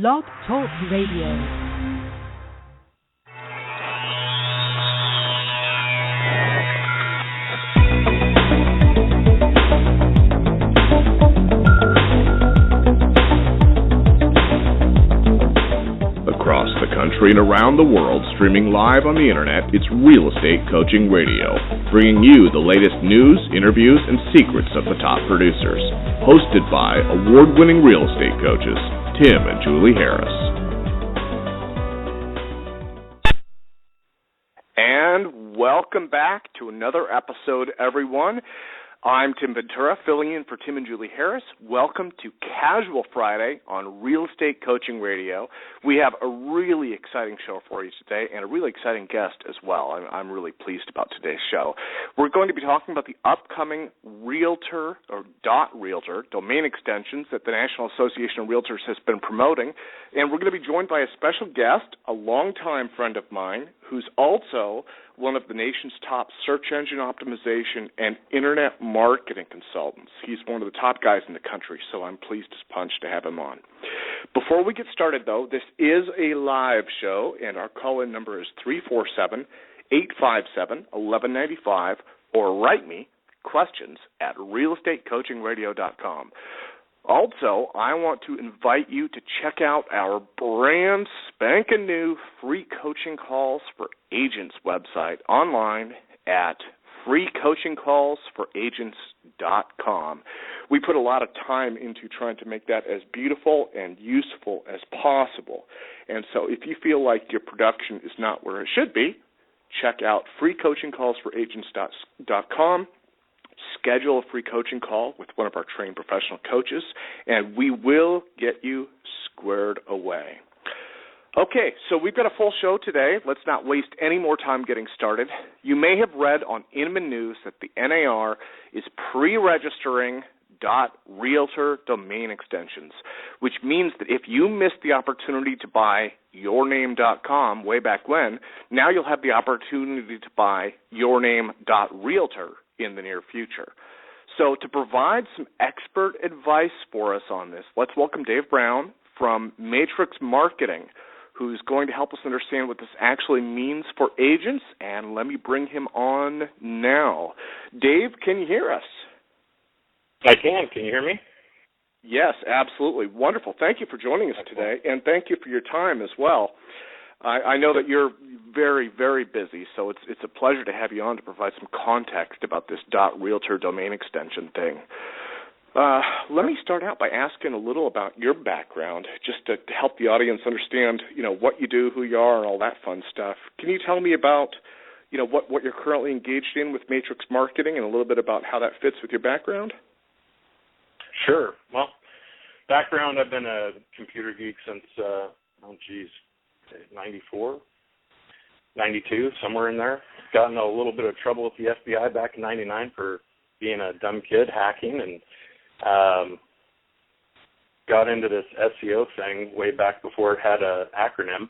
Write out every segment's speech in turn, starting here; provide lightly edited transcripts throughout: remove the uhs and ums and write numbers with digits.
Blog Talk Radio. Across the country and around the world, streaming live on the internet, it's Real Estate Coaching Radio, bringing you the latest news, interviews, and secrets of the top producers. Hosted by award-winning real estate coaches, Tim and Julie Harris. And welcome back to another episode, everyone. I'm Tim Ventura, filling in for Tim and Julie Harris. Welcome to Casual Friday on Real Estate Coaching Radio. We have a really exciting show for you today and a really exciting guest as well. I'm really pleased about today's show. We're going to be talking about the upcoming Realtor or .Realtor domain extensions that the National Association of Realtors has been promoting. And we're going to be joined by a special guest, a longtime friend of mine, who's also one of the nation's top search engine optimization and internet marketing consultants. He's one of the top guys in the country, so I'm pleased as punch to have him on. Before we get started, though, this is a live show, and our call-in number is 347-857-1195, or write me questions at realestatecoachingradio.com. Also, I want to invite you to check out our brand spanking new free coaching calls for agents website online at freecoachingcallsforagents.com. We put a lot of time into trying to make that as beautiful and useful as possible. And so if you feel like your production is not where it should be, check out freecoachingcallsforagents.com. Schedule a free coaching call with one of our trained professional coaches, and we will get you squared away. Okay, so we've got a full show today. Let's not waste any more time getting started. You may have read on Inman News that the NAR is pre-registering .Realtor domain extensions, which means that if you missed the opportunity to buy yourname.com way back when, now you'll have the opportunity to buy yourname.Realtor in the near future. So to provide some expert advice for us on this, let's welcome Dave Brown from Matrix Marketing, who's going to help us understand what this actually means for agents, and let me bring him on now. Dave, can you hear us? I can. Can you hear me? Yes, absolutely. Wonderful. Thank you for joining us today, and thank you for your time as well. I know that you're very, very busy, so it's a pleasure to have you on to provide some context about this .Realtor domain extension thing. Let me start out by asking a little about your background, just to help the audience understand, what you do, who you are, and all that fun stuff. Can you tell me about, what you're currently engaged in with Matrix Marketing and a little bit about how that fits with your background? Sure. Well, background, I've been a computer geek since, 94, 92, somewhere in there. Got in a little bit of trouble with the FBI back in 99 for being a dumb kid hacking, and got into this SEO thing way back before it had an acronym,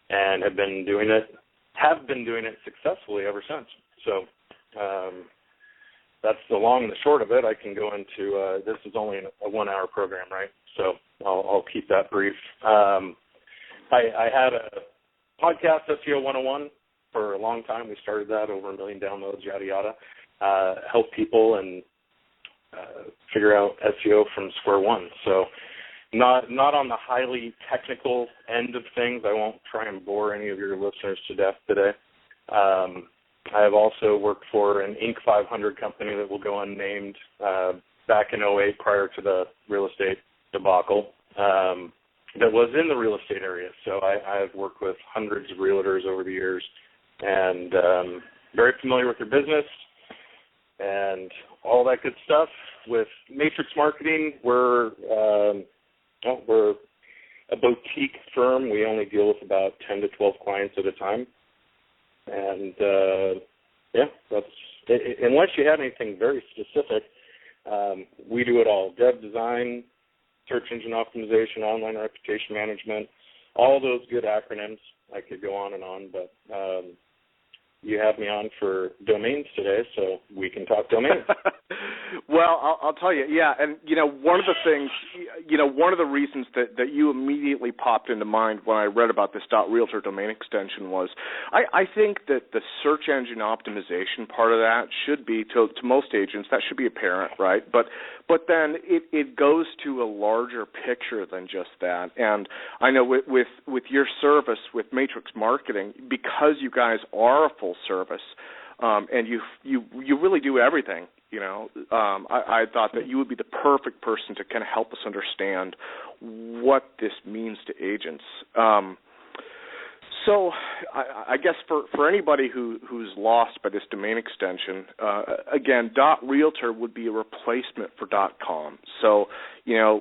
and have been doing it successfully ever since. So that's the long and the short of it. I can go into this is only a 1-hour program, right? So I'll keep that brief. I had a podcast, SEO 101, for a long time. We started that, over 1 million downloads, yada, yada. Help people and figure out SEO from square one. So not on the highly technical end of things. I won't try and bore any of your listeners to death today. I have also worked for an Inc. 500 company that will go unnamed back in 2008 prior to the real estate debacle. That was in the real estate area. So I've worked with hundreds of realtors over the years, and very familiar with their business and all that good stuff. With Matrix Marketing, we're a boutique firm. We only deal with about 10 to 12 clients at a time. And, that's unless you had anything very specific, we do it all. Dev design, search engine optimization, online reputation management, all those good acronyms. I could go on and on, but you have me on for domains today, so we can talk domains. Well, I'll tell you, yeah, and one of the things, one of the reasons that you immediately popped into mind when I read about this .realtor domain extension was, I think that the search engine optimization part of that should be, to most agents, that should be apparent, right? But then it goes to a larger picture than just that, and I know with your service with Matrix Marketing, because you guys are a full service, and you really do everything. I thought that you would be the perfect person to kind of help us understand what this means to agents. So I guess for anybody who's lost by this domain extension, again, .realtor would be a replacement for .com. So,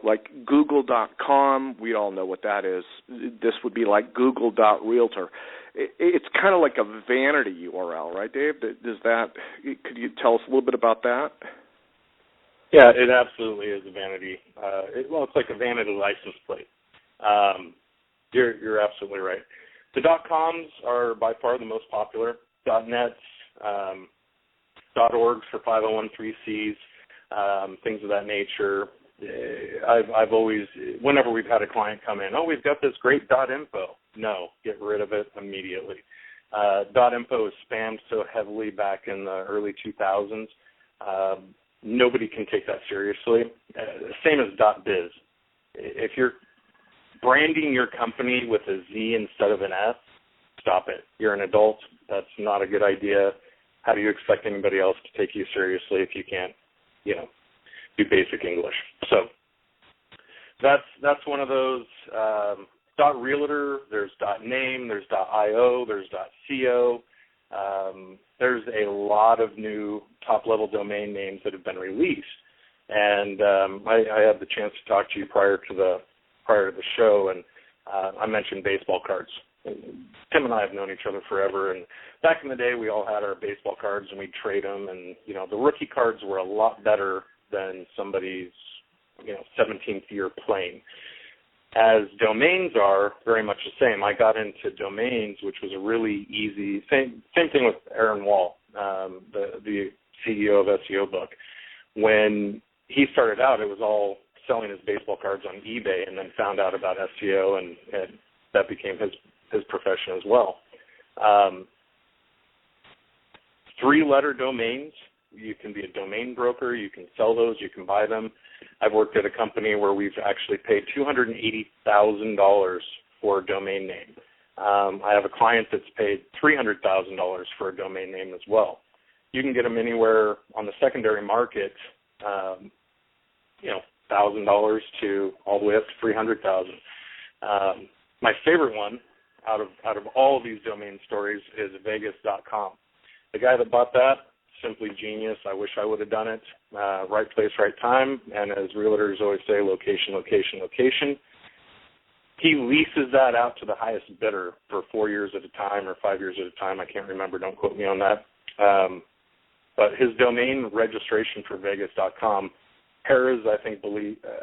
like Google.com, we all know what that is. This would be like Google.realtor. It's kind of like a vanity URL, right, Dave? Could you tell us a little bit about that? Yeah, it absolutely is a vanity. It's like a vanity license plate. You're absolutely right. The .coms are by far the most popular. .nets, .orgs for 501(c)(3)s, things of that nature. I've always, whenever we've had a client come in, we've got this great .info. No, get rid of it immediately. .info is spammed so heavily back in the early 2000s. Nobody can take that seriously. Same as .biz. If you're branding your company with a Z instead of an S, stop it. You're an adult. That's not a good idea. How do you expect anybody else to take you seriously if you can't, do basic English? So that's one of those. .realtor, there's .name, there's .io, there's .co. There's a lot of new top-level domain names that have been released. And I had the chance to talk to you prior to the show, and I mentioned baseball cards. Tim and I have known each other forever, and back in the day, we all had our baseball cards, and we'd trade them, and, the rookie cards were a lot better than somebody's, 17th year playing. As domains are very much the same. I got into domains, which was a really easy, same thing with Aaron Wall, the CEO of SEO Book. When he started out, it was all selling his baseball cards on eBay, and then found out about SEO, and that became his profession as well. 3-letter domains, you can be a domain broker, you can sell those, you can buy them. I've worked at a company where we've actually paid $280,000 for a domain name. I have a client that's paid $300,000 for a domain name as well. You can get them anywhere on the secondary market, $1,000 to all the way up to $300,000. My favorite one out of all of these domain stories is Vegas.com. The guy that bought that, simply genius. I wish I would have done it. Right place, right time. And as realtors always say, location, location, location. He leases that out to the highest bidder for 4 years at a time or 5 years at a time. I can't remember. Don't quote me on that. But his domain registration for Vegas.com, Harrah's, I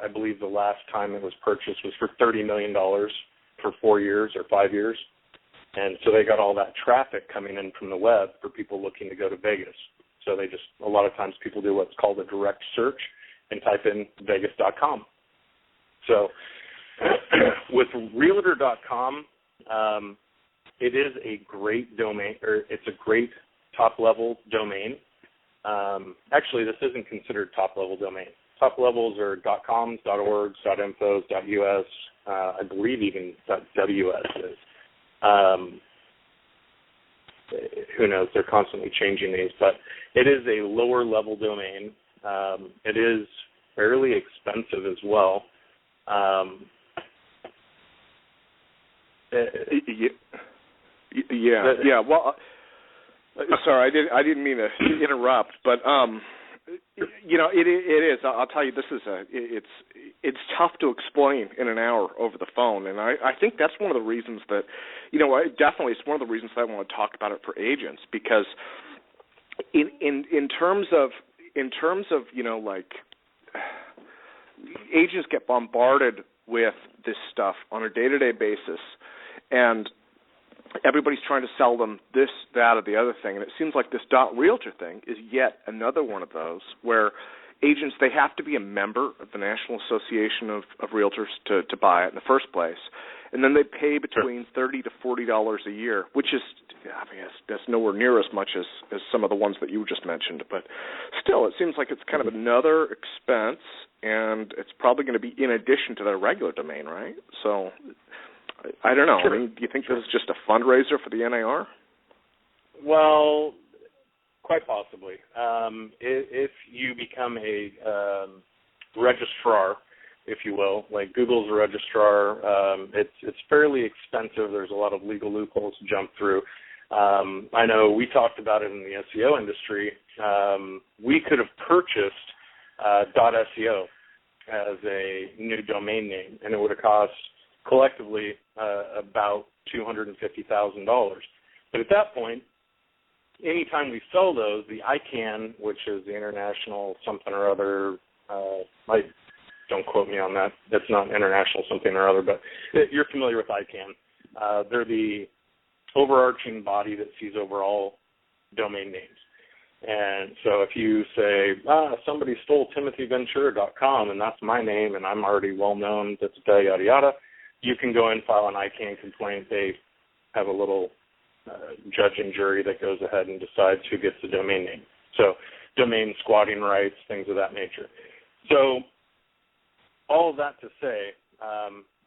believe the last time it was purchased was for $30 million for 4 years or 5 years. And so they got all that traffic coming in from the web for people looking to go to Vegas. So a lot of times people do what's called a direct search and type in Vegas.com. So with Realtor.com, it is a great domain, or it's a great top-level domain. Actually, this isn't considered top-level domain. Top levels are .coms, .orgs, .infos, .us, I believe even .ws is. Who knows? They're constantly changing these, but it is a lower-level domain. It is fairly expensive as well. Yeah. Well, sorry, I didn't mean to interrupt, but it is. I'll tell you, this is it's tough to explain in an hour over the phone, and I think that's one of the reasons that, definitely it's one of the reasons that I want to talk about it for agents, because in terms of like, agents get bombarded with this stuff on a day-to-day basis, and everybody's trying to sell them this, that, or the other thing, and it seems like this .realtor thing is yet another one of those where agents, they have to be a member of the National Association of Realtors to buy it in the first place, and then they pay between $30 to $40 a year, which is, I mean, that's nowhere near as much as some of the ones that you just mentioned, but still, it seems like it's kind of another expense, and it's probably going to be in addition to their regular domain, right? So I don't know. Sure. I mean, do you think this is just a fundraiser for the NAR? Well, quite possibly. If you become a registrar, if you will, like Google's a registrar, it's fairly expensive. There's a lot of legal loopholes to jump through. I know we talked about it in the SEO industry. We could have purchased .seo as a new domain name, and it would have cost collectively about $250,000. But at that point, anytime we sell those, the ICANN, which is the International something or other, don't quote me on that. That's not international something or other, but you're familiar with ICANN. They're the overarching body that sees over all domain names. And so if you say, somebody stole timothyventura.com, and that's my name, and I'm already well-known, yada, yada, you can go and file an ICANN complaint. They have a little judge and jury that goes ahead and decides who gets the domain name. So domain squatting rights, things of that nature. So all of that to say,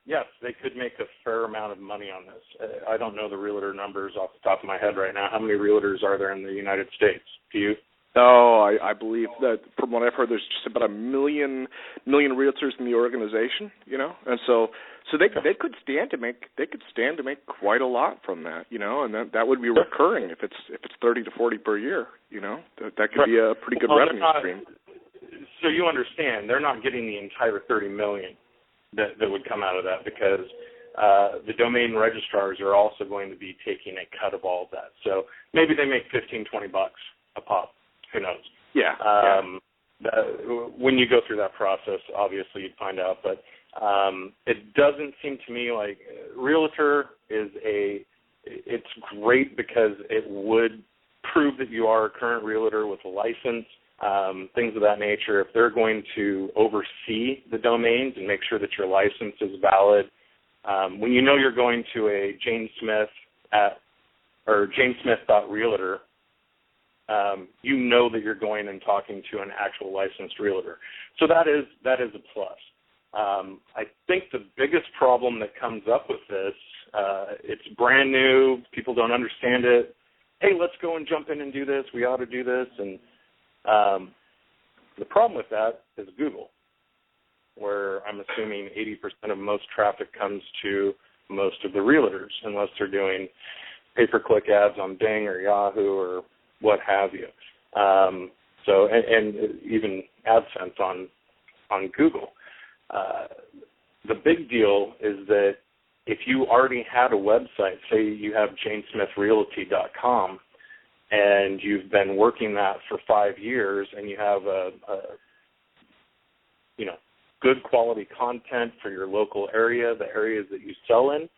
yes, they could make a fair amount of money on this. I don't know the realtor numbers off the top of my head right now. How many realtors are there in the United States? Do you? Oh, I believe that from what I've heard, there's just about 1 million realtors in the organization, and so they could stand to make quite a lot from that, and that would be recurring if it's 30 to 40 per year, that could be a pretty good revenue stream. So you understand, they're not getting the entire $30 million that would come out of that, because the domain registrars are also going to be taking a cut of all of that. So maybe they make $15-20 a pop. Who knows? Yeah. When you go through that process, obviously you'd find out. But it doesn't seem to me like Realtor it's great because it would prove that you are a current realtor with a license, things of that nature. If they're going to oversee the domains and make sure that your license is valid, when you know you're going to a Jane Smith or janesmith.realtor, you know that you're going and talking to an actual licensed realtor. So that is a plus. I think the biggest problem that comes up with this, it's brand new, people don't understand it. Hey, let's go and jump in and do this. We ought to do this. And the problem with that is Google, where I'm assuming 80% of most traffic comes to most of the realtors, unless they're doing pay-per-click ads on Bing or Yahoo or what have you. So even AdSense on Google. The big deal is that if you already had a website, say you have janesmithrealty.com, and you've been working that for 5 years, and you have a good quality content for your local area, the areas that you sell in,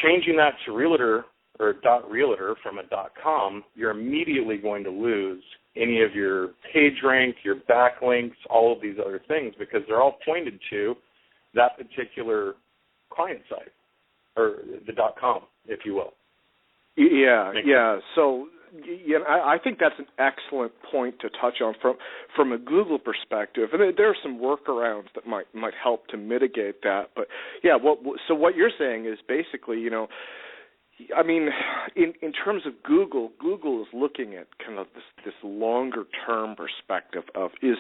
changing that to Realtor or .realtor from a .com, you're immediately going to lose any of your page rank, your backlinks, all of these other things, because they're all pointed to that particular client site, or the .com, if you will. Yeah. So I think that's an excellent point to touch on from a Google perspective, and there are some workarounds that might help to mitigate that. But yeah, what you're saying is basically, I mean, in terms of Google is looking at kind of this longer term perspective of is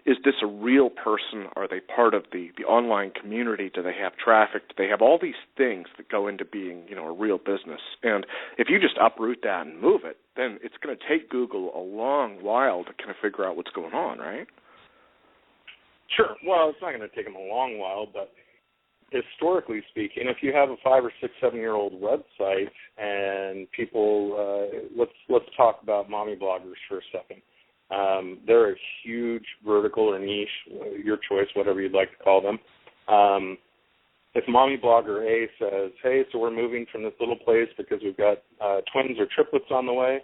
this a real person? Are they part of the online community? Do they have traffic? Do they have all these things that go into being a real business? And if you just uproot that and move it, then it's going to take Google a long while to kind of figure out what's going on, right? Sure. Well, it's not going to take them a long while, but historically speaking, if you have a 5 or 6, 7-year-old website and people, let's talk about mommy bloggers for a second. They're a huge vertical or niche, your choice, whatever you'd like to call them. if mommy blogger A says, hey, so we're moving from this little place because we've got twins or triplets on the way,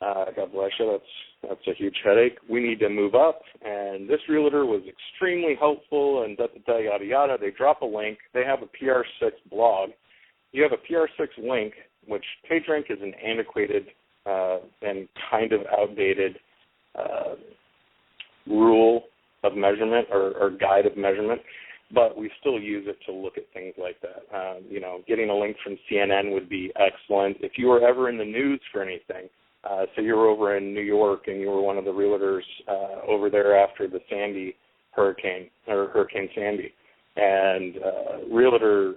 God bless you, that's a huge headache. We need to move up, and this realtor was extremely helpful, and yada, yada. They drop a link. They have a PR6 blog. You have a PR6 link, which PageRank is an antiquated and kind of outdated rule of measurement or guide of measurement, but we still use it to look at things like that. Getting a link from CNN would be excellent. If you were ever in the news for anything, so you were over in New York and you were one of the realtors over there after the Hurricane Sandy, and realtor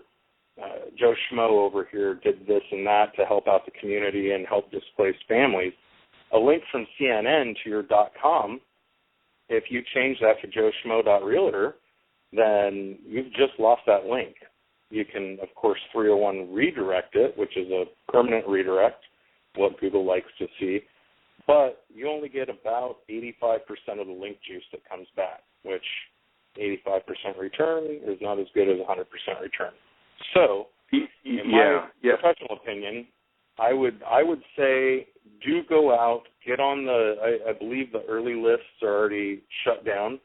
Joe Schmo over here did this and that to help out the community and help displaced families. A link from CNN to your .com, if you change that to joeschmo.realtor, then you've just lost that link. You can, of course, 301 redirect it, which is a permanent redirect, what Google likes to see, but you only get about 85% of the link juice that comes back, which 85% return is not as good as 100% return. So, in my professional opinion, I would say do go out, get on I believe the early lists are already shut down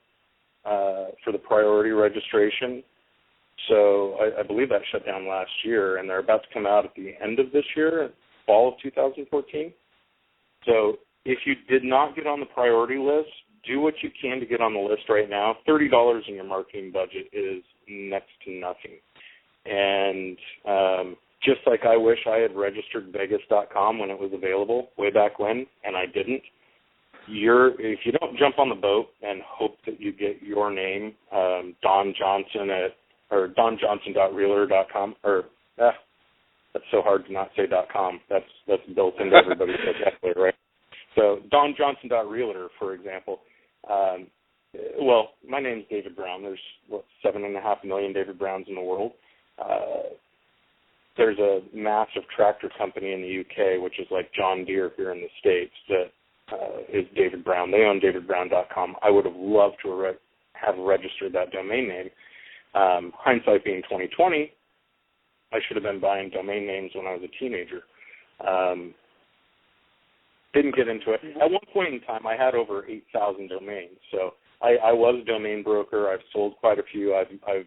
for the priority registration. So I believe that shut down last year, and they're about to come out at the end of this year, fall of 2014. So if you did not get on the priority list, do what you can to get on the list right now. $30 in your marketing budget is next to nothing. And just like I wish I had registered Vegas.com when it was available way back when, and I didn't, if you don't jump on the boat and hope that you get your name, Don Johnson or donjohnson.realtor.com, or that's so hard to not say .com. That's built into everybody's vocabulary, right? So donjohnson.realtor, for example. Well, my name's David Brown. There's 7.5 million David Browns in the world. There's a massive tractor company in the UK, which is like John Deere here in the States, that is David Brown. They own davidbrown.com. I would have loved to have registered that domain name. Hindsight being 2020, I should have been buying domain names when I was a teenager. Didn't get into it. At one point in time, I had over 8,000 domains. So I was a domain broker. I've sold quite a few. I've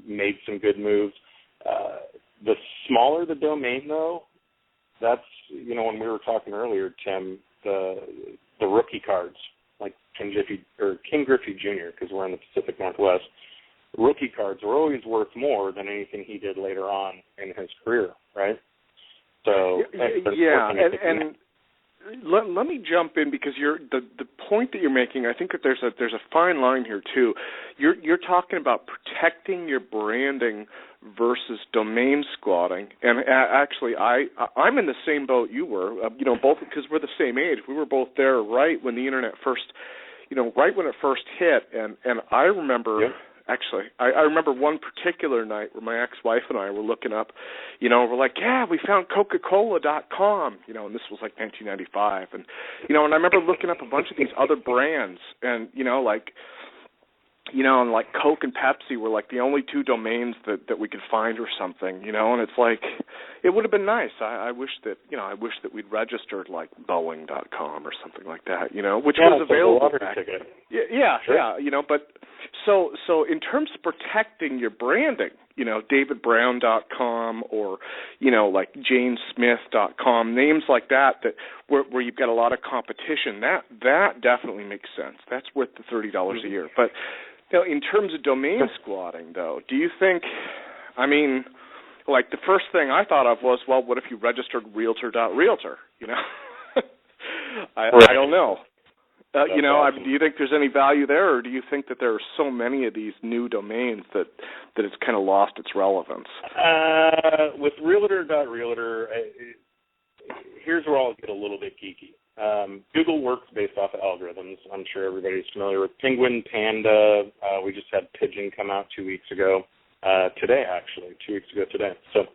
made some good moves. The smaller the domain, though, that's, when we were talking earlier, Tim, the rookie cards, like King Griffey Jr., because we're in the Pacific Northwest, rookie cards were always worth more than anything he did later on in his career, right? So and let me jump in, because the point that you're making, I think that there's a fine line here too. You're talking about protecting your branding versus domain squatting, and actually I'm in the same boat you were, both because we're the same age. We were both there right when the internet first, right when it first hit, and I remember. Yep. Actually, I remember one particular night where my ex-wife and I were looking up, we're like, yeah, we found Coca-Cola.com, and this was like 1995. And, and I remember looking up a bunch of these other brands, and, and like Coke and Pepsi were like the only two domains that we could find or something, and it's like, it would have been nice. I wish that, we'd registered like Boeing.com or something like that, which was available back. Yeah, but so in terms of protecting your branding, DavidBrown.com or, like JaneSmith.com, names like that where you've got a lot of competition, that definitely makes sense. That's worth the $30 a year. But in terms of domain squatting, though, do you think, like the first thing I thought of was, well, what if you registered Realtor.realtor, I don't know. Awesome. Do you think there's any value there, or do you think that there are so many of these new domains that it's kind of lost its relevance? With Realtor.realtor, here's where I'll get a little bit geeky. Google works based off of algorithms. I'm sure everybody's familiar with Penguin, Panda. We just had Pigeon come out 2 weeks ago. Today, actually, 2 weeks ago today. So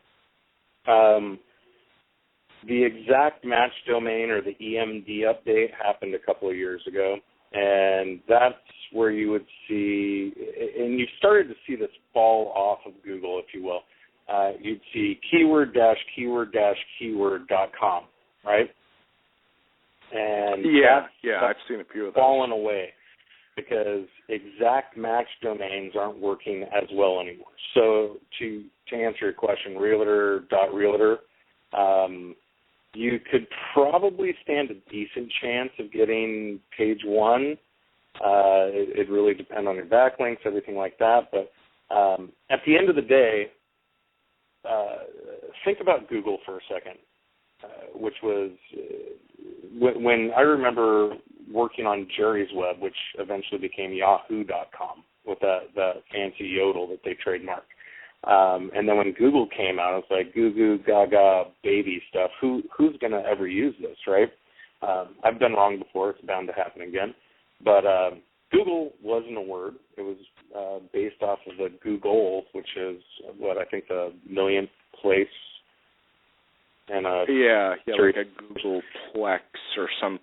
the exact match domain or the EMD update happened a couple of years ago, And that's where you would see, and you've started to see this fall off of Google, if you will. You'd see keyword-keyword-keyword.com, right? And I've seen a few of those. Fallen away because exact match domains aren't working as well anymore. So to answer your question, realtor.realtor, you could probably stand a decent chance of getting page one. It really depends on your backlinks, everything like that. But at the end of the day, think about Google for a second, which was when I remember working on Jerry's Web, which eventually became yahoo.com with that fancy yodel that they trademarked. And then when Google came out, it was like goo goo gaga baby stuff. Who's going to ever use this, right? I've done wrong before. It's bound to happen again. But Google wasn't a word. It was based off of the Google, which is what I think the millionth place. And like a Googleplex or some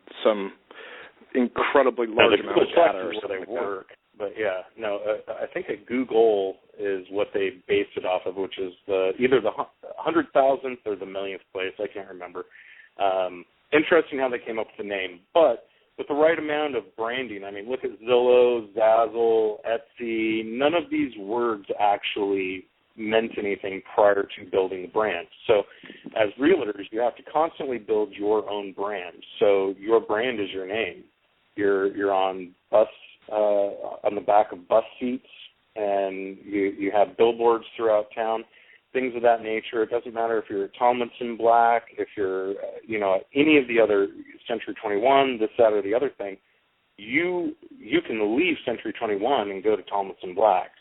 incredibly large amount of data or something like that. But I think a Google is what they based it off of, which is either the 100,000th or the millionth place. I can't remember. Interesting how they came up with the name, but with the right amount of branding. I mean, look at Zillow, Zazzle, Etsy. None of these words actually meant anything prior to building the brand. So as realtors, you have to constantly build your own brand. So your brand is your name. You're on on the back of bus seats, and you have billboards throughout town, things of that nature. It doesn't matter if you're Tomlinson Black, if you're any of the other Century 21, this, that, or the other thing. You can leave Century 21 and go to Tomlinson Black.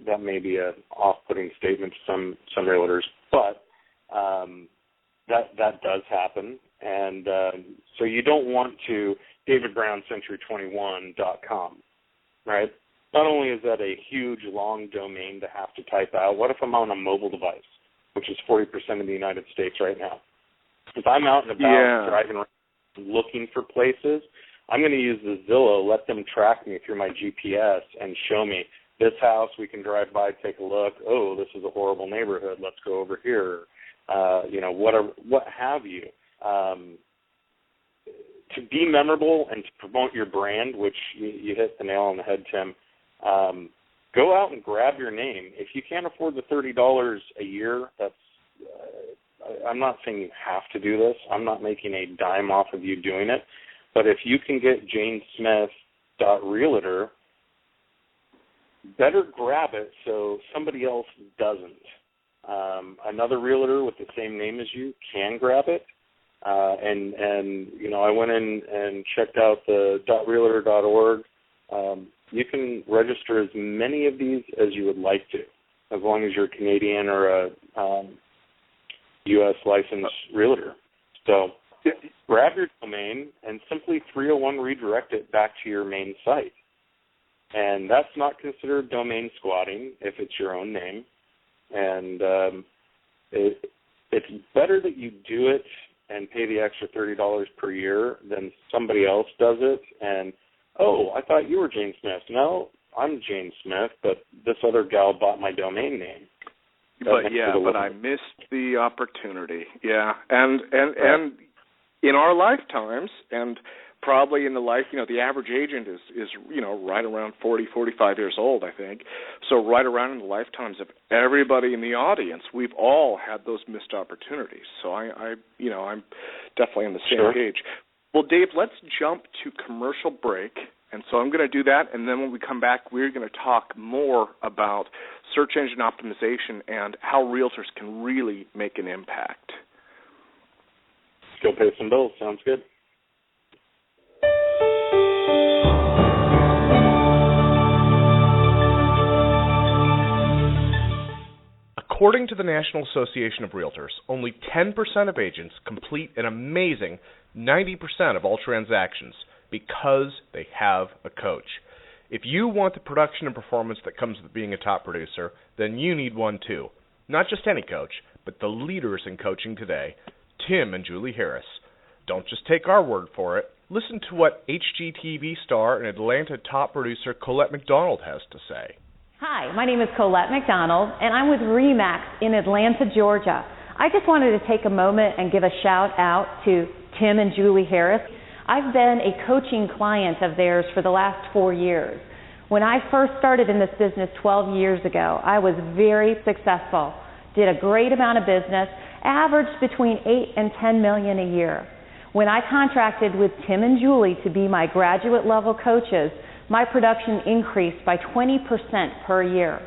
That may be an off-putting statement to some realtors, but that does happen. And so you don't want to davidbrowncentury21.com, right? Not only is that a huge, long domain to have to type out, what if I'm on a mobile device, which is 40% of the United States right now? If I'm out and about driving around looking for places, I'm going to use the Zillow, let them track me through my GPS and show me this house we can drive by, take a look. Oh, this is a horrible neighborhood. Let's go over here. What have you. To be memorable and to promote your brand, which you hit the nail on the head, Tim, go out and grab your name. If you can't afford the $30 a year, I'm not saying you have to do this. I'm not making a dime off of you doing it. But if you can get janesmith.realtor, better grab it so somebody else doesn't. Another realtor with the same name as you can grab it. And I went in and checked out the .realtor.org. You can register as many of these as you would like to, as long as you're Canadian or a U.S. licensed realtor. So grab your domain and simply 301 redirect it back to your main site. And that's not considered domain squatting if it's your own name. And it's better that you do it and pay the extra $30 per year than somebody else does it. And, I thought you were Jane Smith. No, I'm Jane Smith, but this other gal bought my domain name. But I missed the opportunity. Yeah, and in our lifetimes, and probably in the life, the average agent is right around 40, 45 years old, I think. So right around in the lifetimes of everybody in the audience, we've all had those missed opportunities. So I'm definitely on the same page. Well, Dave, let's jump to commercial break. And so I'm going to do that, and then when we come back, we're going to talk more about search engine optimization and how realtors can really make an impact. Let's go pay some bills. Sounds good. According to the National Association of Realtors, only 10% of agents complete an amazing 90% of all transactions because they have a coach. If you want the production and performance that comes with being a top producer, then you need one too. Not just any coach, but the leaders in coaching today, Tim and Julie Harris. Don't just take our word for it. Listen to what HGTV star and Atlanta top producer Colette McDonald has to say. Hi, my name is Colette McDonald, and I'm with RE/MAX in Atlanta, Georgia. I just wanted to take a moment and give a shout out to Tim and Julie Harris. I've been a coaching client of theirs for the last 4 years. When I first started in this business 12 years ago, I was very successful, did a great amount of business, averaged between 8 and 10 million a year. When I contracted with Tim and Julie to be my graduate level coaches, my production increased by 20% per year.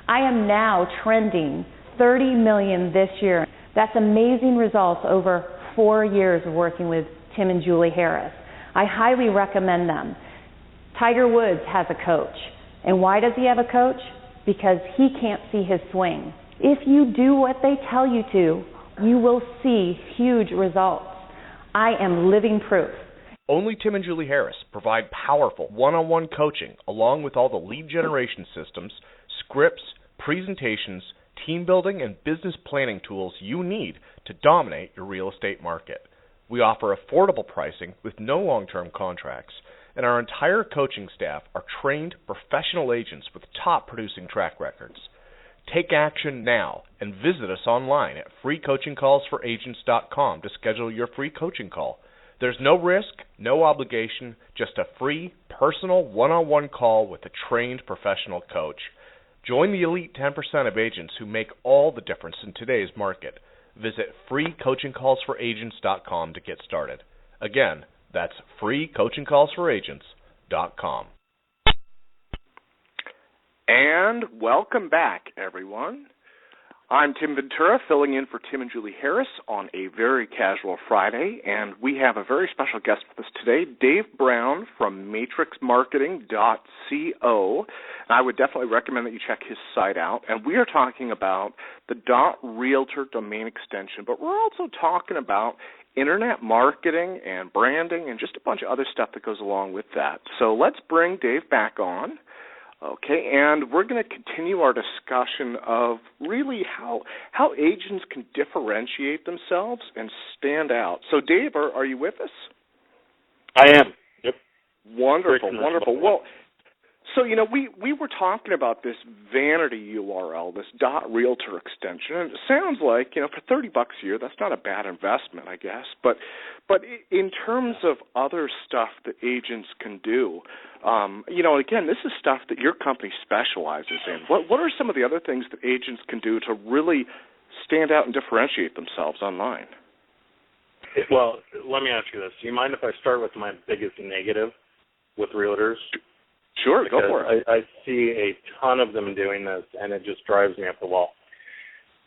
I am now trending 30 million this year. That's amazing results over 4 years of working with Tim and Julie Harris. I highly recommend them. Tiger Woods has a coach. And why does he have a coach? Because he can't see his swing. If you do what they tell you to, you will see huge results. I am living proof. Only Tim and Julie Harris provide powerful one-on-one coaching along with all the lead generation systems, scripts, presentations, team building, and business planning tools you need to dominate your real estate market. We offer affordable pricing with no long-term contracts, and our entire coaching staff are trained professional agents with top producing track records. Take action now and visit us online at freecoachingcallsforagents.com to schedule your free coaching call. There's no risk, no obligation, just a free, personal, one-on-one call with a trained professional coach. Join the elite 10% of agents who make all the difference in today's market. Visit freecoachingcallsforagents.com to get started. Again, that's freecoachingcallsforagents.com. And welcome back, everyone. I'm Tim Ventura, filling in for Tim and Julie Harris on a very casual Friday, and we have a very special guest with us today, Dave Brown from matrixmarketing.co. And I would definitely recommend that you check his site out. And we are talking about the .realtor domain extension, but we're also talking about internet marketing and branding and just a bunch of other stuff that goes along with that. So let's bring Dave back on. Okay, and we're going to continue our discussion of really how agents can differentiate themselves and stand out. So, Dave, are you with us? I am. Yep. Wonderful. Well, so, we were talking about this vanity URL, this .realtor extension, and it sounds like, for $30 a year, that's not a bad investment, I guess. But in terms of other stuff that agents can do, again, this is stuff that your company specializes in. What are some of the other things that agents can do to really stand out and differentiate themselves online? Well, let me ask you this. Do you mind if I start with my biggest negative with realtors? Sure, go for it. I see a ton of them doing this, and it just drives me up the wall.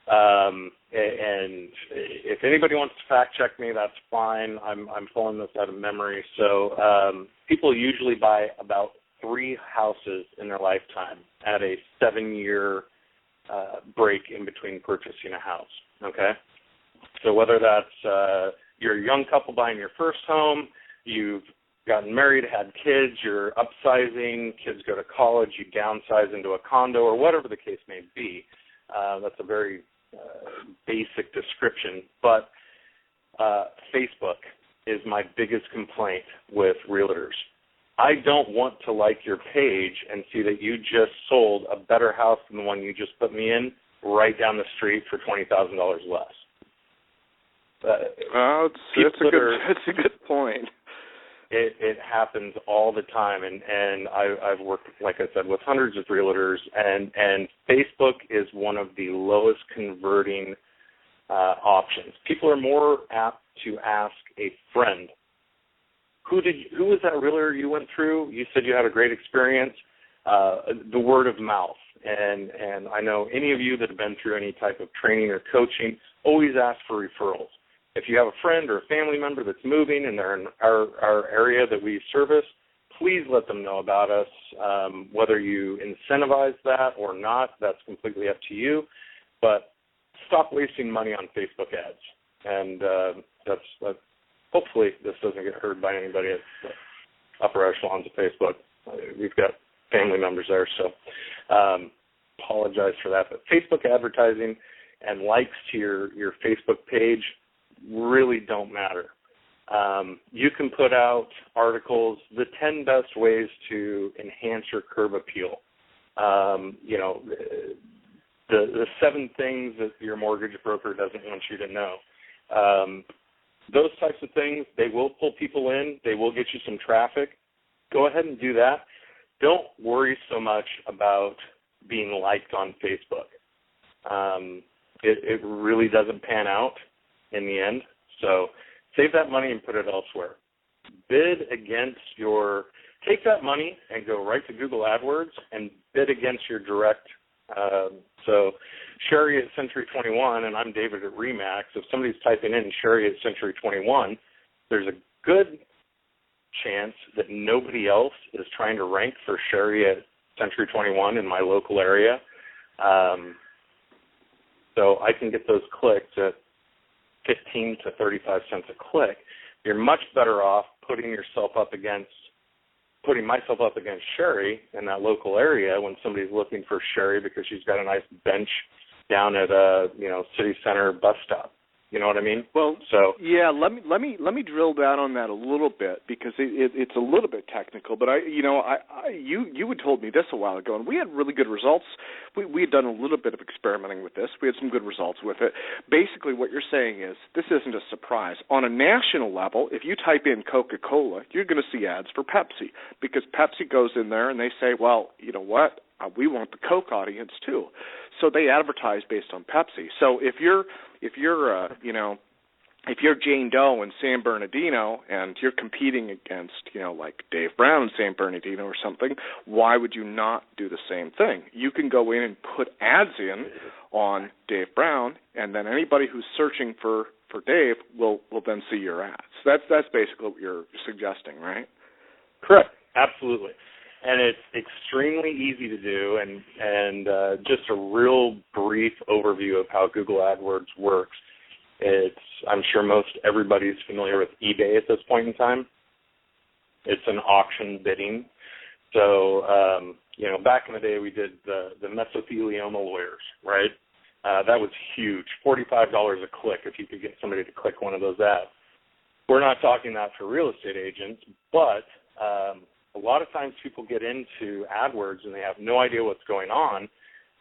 And if anybody wants to fact check me, that's fine. I'm pulling this out of memory. So people usually buy about 3 houses in their lifetime at a 7-year break in between purchasing a house. Okay, so whether that's you're a young couple buying your first home, you've gotten married, had kids, you're upsizing, kids go to college, you downsize into a condo, or whatever the case may be. That's a very basic description. But Facebook is my biggest complaint with realtors. I don't want to like your page and see that you just sold a better house than the one you just put me in right down the street for $20,000 less. That's a good point. It happens all the time, and I've worked, like I said, with hundreds of realtors, and Facebook is one of the lowest converting options. People are more apt to ask a friend, who was that realtor you went through? You said you had a great experience. The word of mouth, and I know any of you that have been through any type of training or coaching always ask for referrals. If you have a friend or a family member that's moving and they're in our area that we service, please let them know about us. Whether you incentivize that or not, that's completely up to you. But stop wasting money on Facebook ads. And that's hopefully this doesn't get heard by anybody at the upper echelons of Facebook. We've got family members there, so apologize for that. But Facebook advertising and likes to your Facebook page really don't matter. You can put out articles, the 10 best ways to enhance your curb appeal. The 7 things that your mortgage broker doesn't want you to know. Those types of things, they will pull people in. They will get you some traffic. Go ahead and do that. Don't worry so much about being liked on Facebook. It really doesn't pan out in the end. So save that money and put it elsewhere. Take that money and go right to Google AdWords and bid against your direct. So Sherry at Century 21, and I'm David at Remax. If somebody's typing in Sherry at Century 21, there's a good chance that nobody else is trying to rank for Sherry at Century 21 in my local area. So I can get those clicks at 15 to 35 cents a click. You're much better off putting myself up against Sherry in that local area when somebody's looking for Sherry because she's got a nice bench down at a city center bus stop. You know what I mean? Well, yeah. Let me drill down on that a little bit because it's a little bit technical. But you had told me this a while ago, and we had really good results. We had done a little bit of experimenting with this. We had some good results with it. Basically, what you're saying is this isn't a surprise. On a national level, if you type in Coca-Cola, you're going to see ads for Pepsi because Pepsi goes in there and they say, well, you know what? We want the Coke audience too. So they advertise based on Pepsi. So if you're Jane Doe in San Bernardino and you're competing against, like Dave Brown in San Bernardino or something, why would you not do the same thing? You can go in and put ads in on Dave Brown, and then anybody who's searching for Dave will then see your ads. That's basically what you're suggesting, right? Correct. Absolutely. And it's extremely easy to do, and just a real brief overview of how Google AdWords works. I'm sure most everybody's familiar with eBay at this point in time. It's an auction bidding. So, back in the day we did the mesothelioma lawyers, right? That was huge, $45 a click if you could get somebody to click one of those ads. We're not talking that for real estate agents, but a lot of times people get into AdWords and they have no idea what's going on.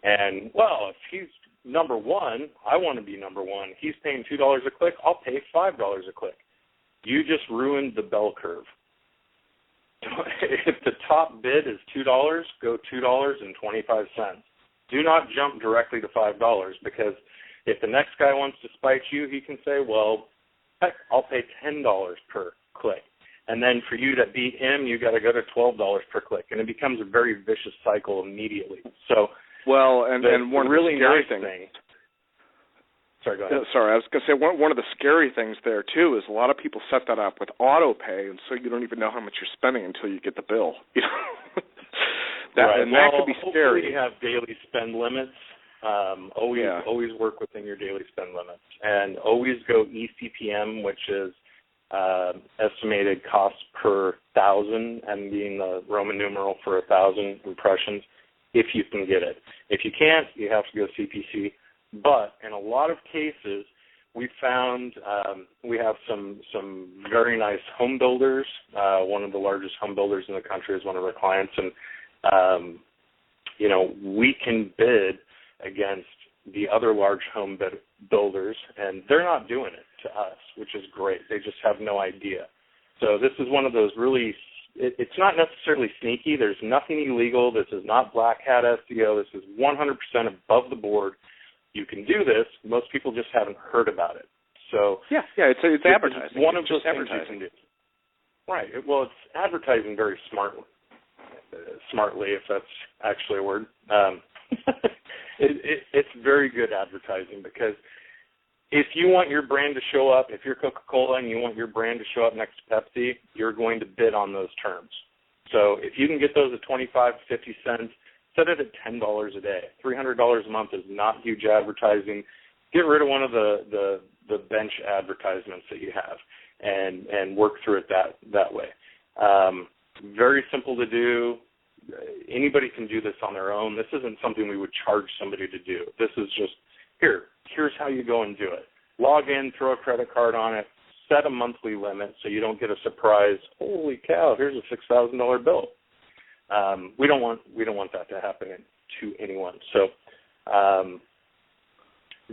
And, well, if he's number one, I want to be number one. He's paying $2 a click, I'll pay $5 a click. You just ruined the bell curve. If the top bid is $2, go $2.25. Do not jump directly to $5 because if the next guy wants to spite you, he can say, well, heck, I'll pay $10 per click. And then for you to beat him, you got to go to $12 per click, and it becomes a very vicious cycle immediately. So, and one really nice thing. Sorry, go ahead. Sorry, I was going to say one of the scary things there too is a lot of people set that up with auto pay, and so you don't even know how much you're spending until you get the bill. That could be scary. Hopefully you have daily spend limits. Always work within your daily spend limits, and always go eCPM, which is estimated cost per 1,000, and being the Roman numeral for 1,000 impressions, if you can get it. If you can't, you have to go CPC. But in a lot of cases, we found we have some very nice home builders. One of the largest home builders in the country is one of our clients, and we can bid against the other large home builders, and they're not doing it to us, which is great. They just have no idea. So this is one of those really, it's not necessarily sneaky. There's nothing illegal. This is not black hat SEO. This is 100% above the board. You can do this. Most people just haven't heard about it. So it's advertising. It's one of those things you can do. Right. Well, it's advertising very smartly, if that's actually a word. It's very good advertising because if you want your brand to show up, if you're Coca-Cola and you want your brand to show up next to Pepsi, you're going to bid on those terms. So if you can get those at 25, 50 cents, set it at $10 a day. $300 a month is not huge advertising. Get rid of one of the bench advertisements that you have and work through it that way. Very simple to do. Anybody can do this on their own. This isn't something we would charge somebody to do. This is just, here's how you go and do it. Log in, throw a credit card on it, set a monthly limit so you don't get a surprise, holy cow, here's a $6,000 bill. We don't want that to happen to anyone. So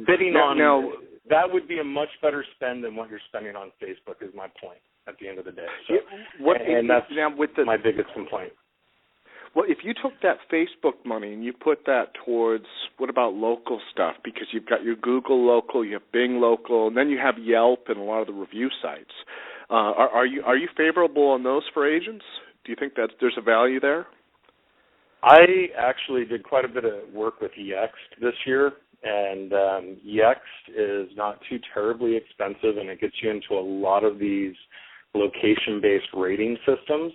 bidding now, that would be a much better spend than what you're spending on Facebook is my point at the end of the day. So, that's my biggest complaint. Well, if you took that Facebook money and you put that towards, what about local stuff? Because you've got your Google local, you have Bing local, and then you have Yelp and a lot of the review sites. Are you favorable on those for agents? Do you think that there's a value there? I actually did quite a bit of work with Yext this year, and Yext is not too terribly expensive, and it gets you into a lot of these location-based rating systems,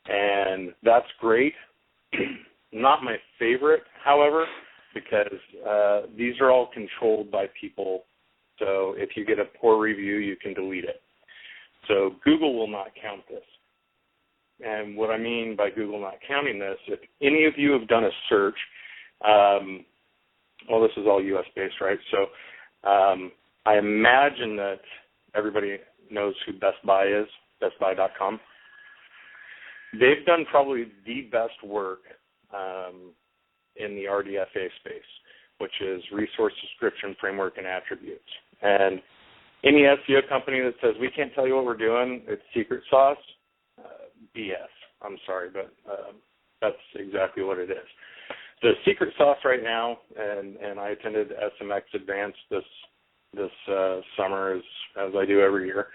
and that's great. Not my favorite, however, because these are all controlled by people, so if you get a poor review, you can delete it. So Google will not count this. And what I mean by Google not counting this, if any of you have done a search, well, this is all U.S.-based, right? So I imagine that everybody knows who Best Buy is, bestbuy.com. They've done probably the best work in the RDFA space, which is Resource Description Framework and Attributes. And any SEO company that says, we can't tell you what we're doing, it's secret sauce, BS. I'm sorry, but that's exactly what it is. The secret sauce right now, and I attended SMX Advanced this summer, as I do every year,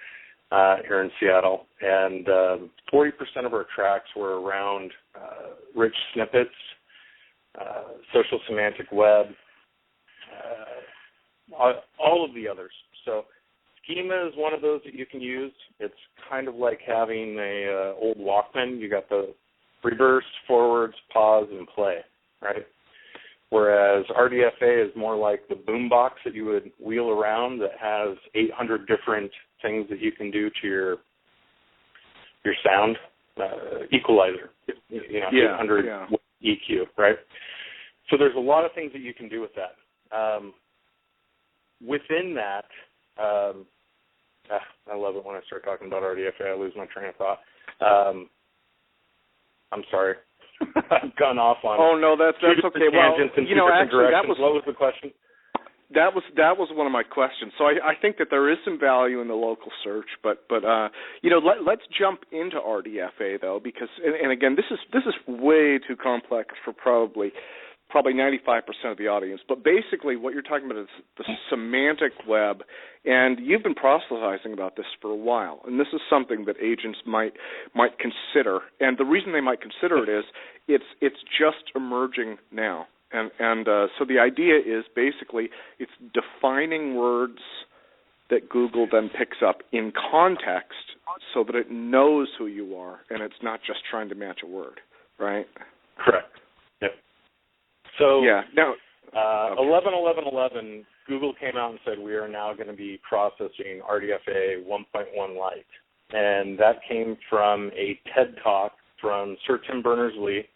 here in Seattle, and 40% of our tracks were around rich snippets, social semantic web, all of the others. So Schema is one of those that you can use. It's kind of like having a old Walkman. You got the reverse, forwards, pause, and play, right? Whereas RDFA is more like the boombox that you would wheel around that has 800 different things that you can do to your sound equalizer, 800 EQ, right? So there's a lot of things that you can do with that. Within that, I love it when I start talking about RDFA. I lose my train of thought. I'm sorry. I've gone off on. Oh no, that's okay. Well, actually, what was the question? That was one of my questions. So I think that there is some value in the local search, but let's jump into RDFA though, because and again, this is way too complex for probably 95% of the audience. But basically, what you're talking about is the semantic web, and you've been proselytizing about this for a while. And this is something that agents might consider. And the reason they might consider it is it's just emerging now. And so the idea is basically it's defining words that Google then picks up in context so that it knows who you are, and it's not just trying to match a word, right? Correct. Yep. So yeah. Now, 11.11.11, Google came out and said we are now going to be processing RDFA 1.1 Lite. And that came from a TED Talk from Sir Tim Berners-Lee,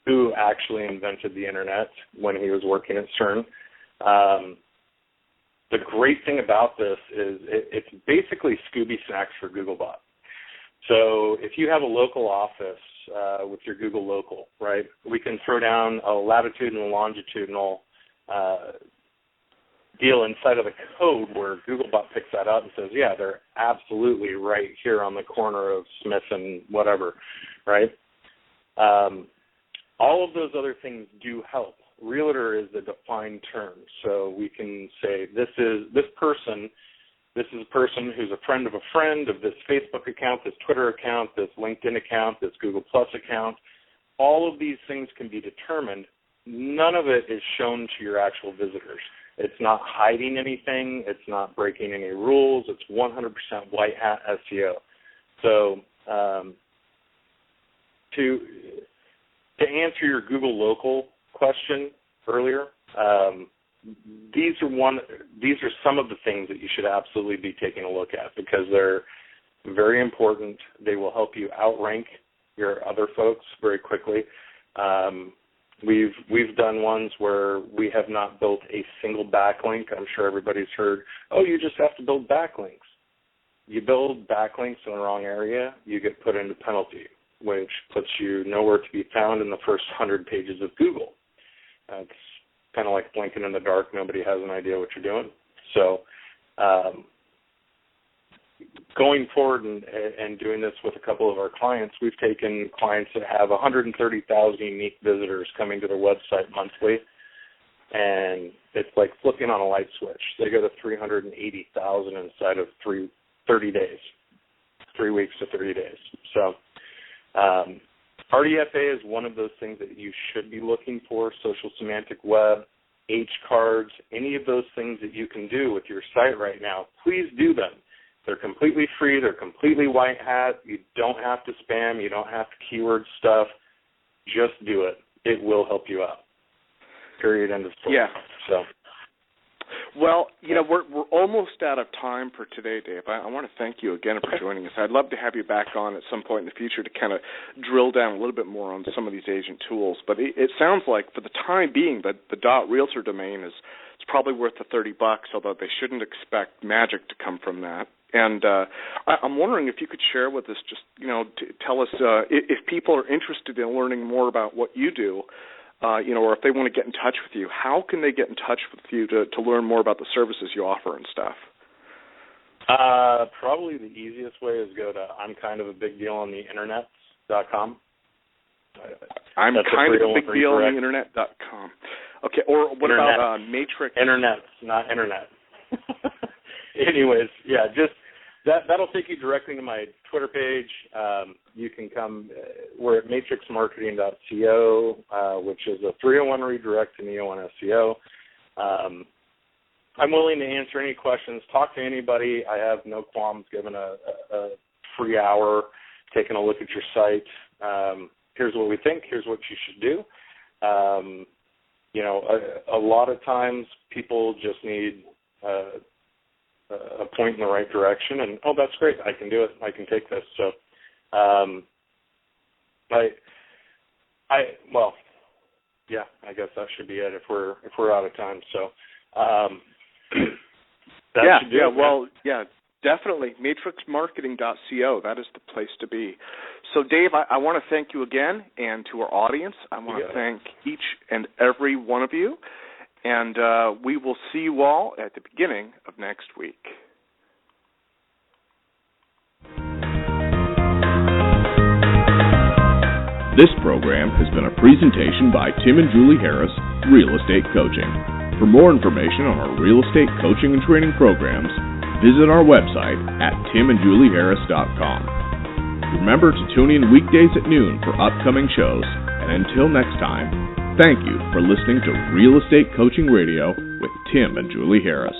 who actually invented the Internet when he was working at CERN. The great thing about this is it's basically Scooby Snacks for Googlebot. So if you have a local office with your Google Local, right, we can throw down a latitudinal, longitudinal deal inside of the code where Googlebot picks that up and says, yeah, they're absolutely right here on the corner of Smith and whatever, right? All of those other things do help. Realtor is the defined term, so we can say this is a person who's a friend of a friend of this Facebook account, this Twitter account, this LinkedIn account, this Google Plus account. All of these things can be determined. None of it is shown to your actual visitors. It's not hiding anything. It's not breaking any rules. It's 100% white hat SEO. So to answer your Google Local question earlier, these are some of the things that you should absolutely be taking a look at because they're very important. They will help you outrank your other folks very quickly. We've done ones where we have not built a single backlink. I'm sure everybody's heard, oh, you just have to build backlinks. you build backlinks in the wrong area, you get put into penalty, which puts you nowhere to be found in the first 100 pages of Google. It's kind of like blinking in the dark. Nobody has an idea what you're doing. So going forward and doing this with a couple of our clients, we've taken clients that have 130,000 unique visitors coming to their website monthly, and it's like flipping on a light switch. They go to 380,000 inside of 30 days, 3 weeks to 30 days. So RDFA is one of those things that you should be looking for. Social semantic web, H cards, any of those things that you can do with your site right now, please do them. They're completely free. They're completely white hat. You don't have to spam. You don't have to keyword stuff. Just do it. It will help you out. Period. End of story. Yeah. So. Well, we're almost out of time for today, Dave. I want to thank you again for joining us. I'd love to have you back on at some point in the future to kind of drill down a little bit more on some of these agent tools. But it sounds like for the time being, the .realtor domain it's probably worth the $30, although they shouldn't expect magic to come from that. And I'm wondering if you could share with us, just tell us if people are interested in learning more about what you do. Or if they want to get in touch with you, how can they get in touch with you to learn more about the services you offer and stuff? Probably the easiest way is go to I'mKindOfABigDealOnTheInternet.com. I'm kind of a big deal on the internet.com. Okay, or what about Matrix? Internet, not internet. Anyways, yeah, just that'll take you directly to my Twitter page. You can come. We're at matrixmarketing.co, which is a 301 redirect to Neo1 SEO. I'm willing to answer any questions. Talk to anybody. I have no qualms giving a free hour, taking a look at your site. Here's what we think. Here's what you should do. A lot of times people just need a point in the right direction, and that's great. I can do it. I can take this. So, I guess that should be it. If we're out of time, so definitely matrixmarketing.co. That is the place to be. So, Dave, I want to thank you again, and to our audience, I want to thank each and every one of you. And we will see you all at the beginning of next week. This program has been a presentation by Tim and Julie Harris, Real Estate Coaching. For more information on our real estate coaching and training programs, visit our website at timandjulieharris.com. Remember to tune in weekdays at noon for upcoming shows. And until next time, thank you for listening to Real Estate Coaching Radio with Tim and Julie Harris.